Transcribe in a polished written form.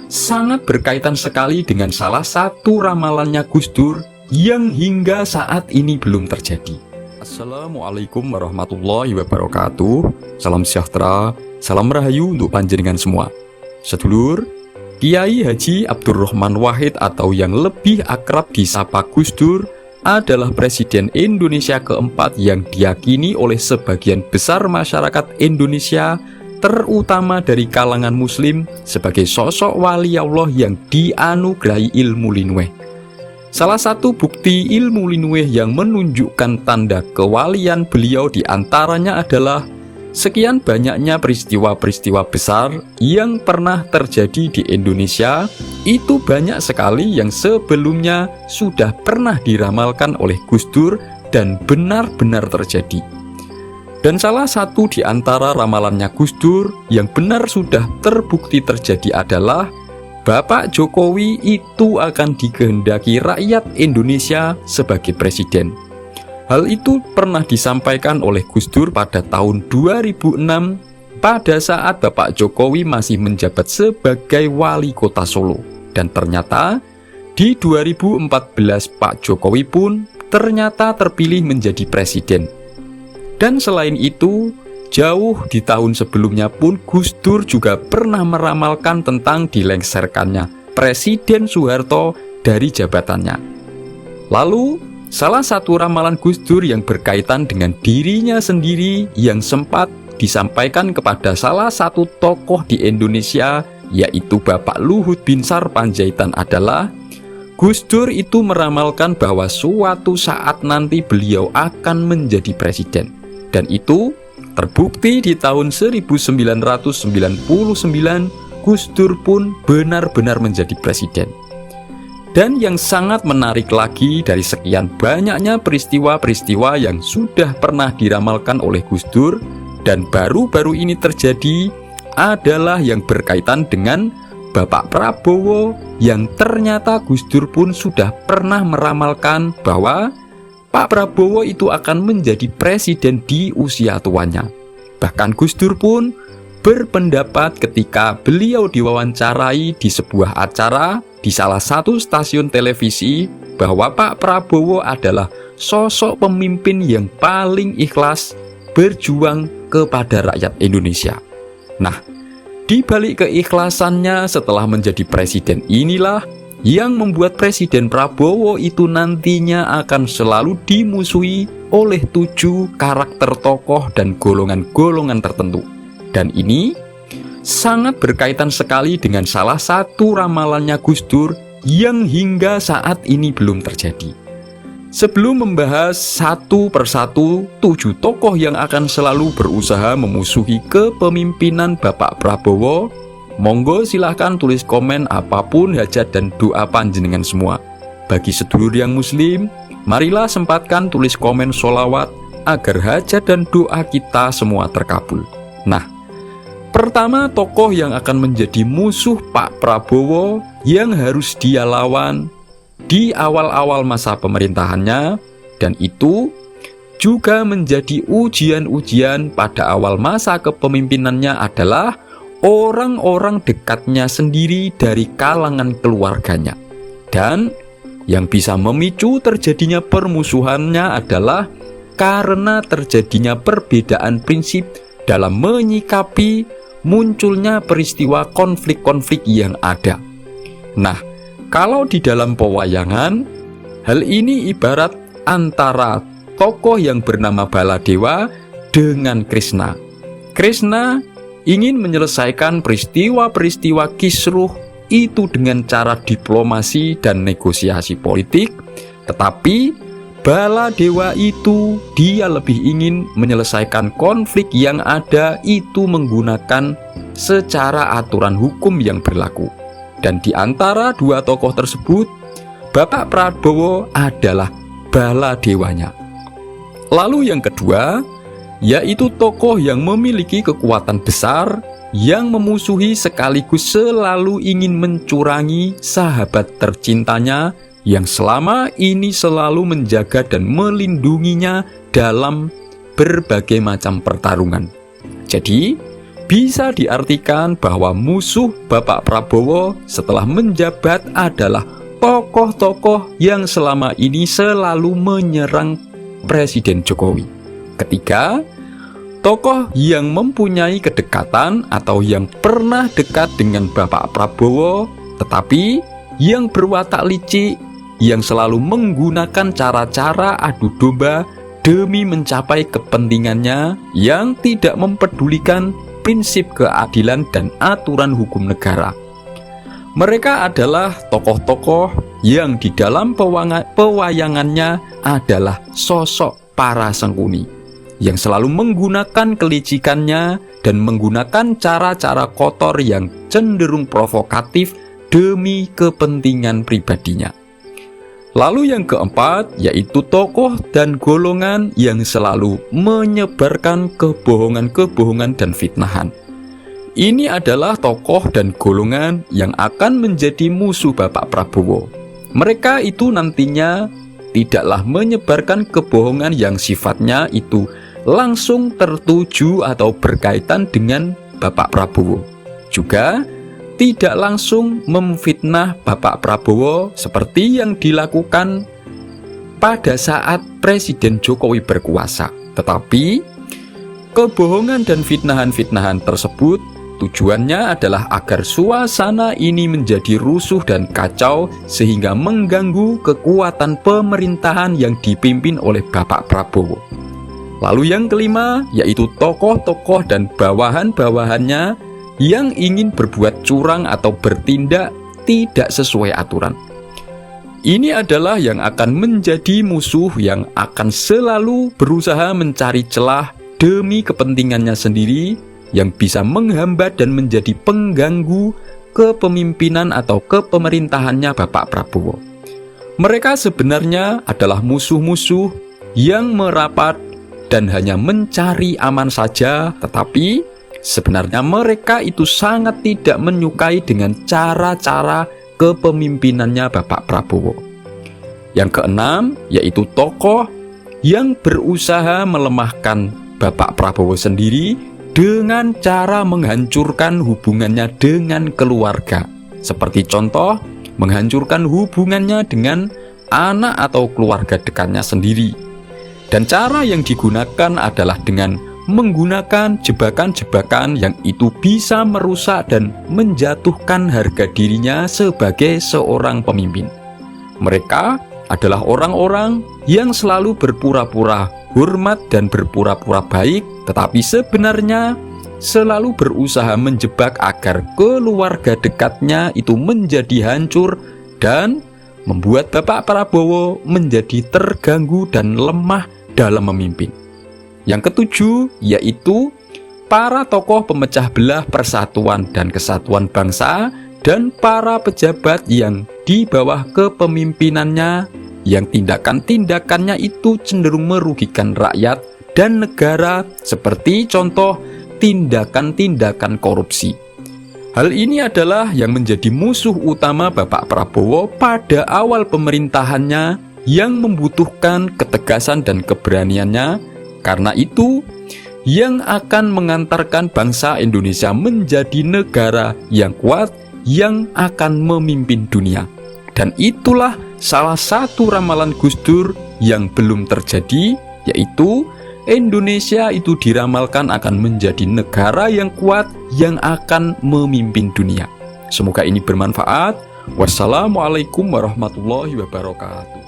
sangat berkaitan sekali dengan salah satu ramalannya Gus Dur yang hingga saat ini belum terjadi. Assalamualaikum warahmatullahi wabarakatuh. Salam sejahtera, salam rahayu untuk panjenengan semua. Sedulur, Kiai Haji Abdurrahman Wahid atau yang lebih akrab disapa Gus Dur adalah Presiden Indonesia keempat yang diyakini oleh sebagian besar masyarakat Indonesia, terutama dari kalangan Muslim, sebagai sosok wali Allah yang dianugerahi ilmu linweh. Salah satu bukti ilmu linweh yang menunjukkan tanda kewalian beliau diantaranya adalah sekian banyaknya peristiwa-peristiwa besar yang pernah terjadi di Indonesia. Itu banyak sekali yang sebelumnya sudah pernah diramalkan oleh Gus Dur dan benar-benar terjadi. Dan salah satu di antara ramalannya Gus Dur yang benar sudah terbukti terjadi adalah Bapak Jokowi itu akan dikehendaki rakyat Indonesia sebagai presiden. Hal itu pernah disampaikan oleh Gus Dur pada tahun 2006 pada saat Bapak Jokowi masih menjabat sebagai wali kota Solo. Dan ternyata di 2014 Pak Jokowi pun ternyata terpilih menjadi presiden. Dan selain itu, jauh di tahun sebelumnya pun Gus Dur juga pernah meramalkan tentang dilengserkannya Presiden Soeharto dari jabatannya. Lalu, salah satu ramalan Gus Dur yang berkaitan dengan dirinya sendiri yang sempat disampaikan kepada salah satu tokoh di Indonesia, yaitu Bapak Luhut Binsar Panjaitan adalah Gus Dur itu meramalkan bahwa suatu saat nanti beliau akan menjadi presiden. Dan itu terbukti di tahun 1999 Gus Dur pun benar-benar menjadi presiden. Dan yang sangat menarik lagi dari sekian banyaknya peristiwa-peristiwa yang sudah pernah diramalkan oleh Gus Dur dan baru-baru ini terjadi adalah yang berkaitan dengan Bapak Prabowo yang ternyata Gus Dur pun sudah pernah meramalkan bahwa Pak Prabowo itu akan menjadi presiden di usia tuanya. Bahkan Gus Dur pun berpendapat ketika beliau diwawancarai di sebuah acara di salah satu stasiun televisi bahwa Pak Prabowo adalah sosok pemimpin yang paling ikhlas berjuang kepada rakyat Indonesia. Nah, di balik keikhlasannya setelah menjadi presiden inilah yang membuat Presiden Prabowo itu nantinya akan selalu dimusuhi oleh 7 karakter tokoh dan golongan-golongan tertentu. Dan ini sangat berkaitan sekali dengan salah satu ramalannya Gus Dur yang hingga saat ini belum terjadi. Sebelum membahas satu persatu 7 tokoh yang akan selalu berusaha memusuhi kepemimpinan Bapak Prabowo, monggo silahkan tulis komen apapun hajat dan doa panjenengan semua. Bagi sedulur yang muslim, marilah sempatkan tulis komen sholawat agar hajat dan doa kita semua terkabul. Nah, pertama tokoh yang akan menjadi musuh Pak Prabowo yang harus dia lawan di awal-awal masa pemerintahannya, dan itu juga menjadi ujian-ujian pada awal masa kepemimpinannya adalah orang-orang dekatnya sendiri dari kalangan keluarganya. Dan yang bisa memicu terjadinya permusuhannya adalah karena terjadinya perbedaan prinsip dalam menyikapi munculnya peristiwa konflik-konflik yang ada. Nah, kalau di dalam pewayangan, hal ini ibarat antara tokoh yang bernama Baladewa dengan Krishna. Krishna ingin menyelesaikan peristiwa-peristiwa kisruh itu dengan cara diplomasi dan negosiasi politik, tetapi Baladewa itu dia lebih ingin menyelesaikan konflik yang ada itu menggunakan secara aturan hukum yang berlaku. Dan di antara 2 tokoh tersebut, Bapak Prabowo adalah Baladewanya. Lalu yang kedua, yaitu tokoh yang memiliki kekuatan besar yang memusuhi sekaligus selalu ingin mencurangi sahabat tercintanya yang selama ini selalu menjaga dan melindunginya dalam berbagai macam pertarungan. Jadi, Bisa diartikan bahwa musuh Bapak Prabowo setelah menjabat adalah tokoh-tokoh yang selama ini selalu menyerang Presiden Jokowi. Ketiga, tokoh yang mempunyai kedekatan atau yang pernah dekat dengan Bapak Prabowo, tetapi yang berwatak licik, yang selalu menggunakan cara-cara adu domba demi mencapai kepentingannya, yang tidak mempedulikan prinsip keadilan dan aturan hukum negara. Mereka adalah tokoh-tokoh yang di dalam pewayangannya adalah sosok para sengkuni, yang selalu menggunakan kelicikannya dan menggunakan cara-cara kotor yang cenderung provokatif demi kepentingan pribadinya. Lalu yang keempat, yaitu tokoh dan golongan yang selalu menyebarkan kebohongan-kebohongan dan fitnahan. Ini adalah tokoh dan golongan yang akan menjadi musuh Bapak Prabowo. Mereka itu nantinya tidaklah menyebarkan kebohongan yang sifatnya itu langsung tertuju atau berkaitan dengan Bapak Prabowo. Juga tidak langsung memfitnah Bapak Prabowo seperti yang dilakukan pada saat Presiden Jokowi berkuasa. Tetapi kebohongan dan fitnahan-fitnahan tersebut tujuannya adalah agar suasana ini menjadi rusuh dan kacau sehingga mengganggu kekuatan pemerintahan yang dipimpin oleh Bapak Prabowo. Lalu yang kelima, yaitu tokoh-tokoh dan bawahan-bawahannya yang ingin berbuat curang atau bertindak tidak sesuai aturan. Ini adalah yang akan menjadi musuh yang akan selalu berusaha mencari celah demi kepentingannya sendiri, yang bisa menghambat dan menjadi pengganggu kepemimpinan atau kepemerintahannya Bapak Prabowo. Mereka sebenarnya adalah musuh-musuh yang merapat dan hanya mencari aman saja, tetapi sebenarnya mereka itu sangat tidak menyukai dengan cara-cara kepemimpinannya Bapak Prabowo. Yang keenam, yaitu tokoh yang berusaha melemahkan Bapak Prabowo sendiri dengan cara menghancurkan hubungannya dengan keluarga. Seperti contoh, menghancurkan hubungannya dengan anak atau keluarga dekatnya sendiri. Dan cara yang digunakan adalah dengan menggunakan jebakan-jebakan yang itu bisa merusak dan menjatuhkan harga dirinya sebagai seorang pemimpin. Mereka adalah orang-orang yang selalu berpura-pura hormat dan berpura-pura baik, tetapi sebenarnya selalu berusaha menjebak agar keluarga dekatnya itu menjadi hancur dan membuat Bapak Prabowo menjadi terganggu dan lemah dalam memimpin. Yang ketujuh, yaitu para tokoh pemecah belah persatuan dan kesatuan bangsa dan para pejabat yang di bawah kepemimpinannya, yang tindakan-tindakannya itu cenderung merugikan rakyat dan negara, seperti contoh tindakan-tindakan korupsi. Hal ini adalah yang menjadi musuh utama Bapak Prabowo pada awal pemerintahannya, yang membutuhkan ketegasan dan keberaniannya. Karena itu, yang akan mengantarkan bangsa Indonesia menjadi negara yang kuat, yang akan memimpin dunia. Dan itulah salah satu ramalan Gus Dur yang belum terjadi, yaitu Indonesia itu diramalkan akan menjadi negara yang kuat, yang akan memimpin dunia. Semoga ini bermanfaat. Wassalamualaikum warahmatullahi wabarakatuh.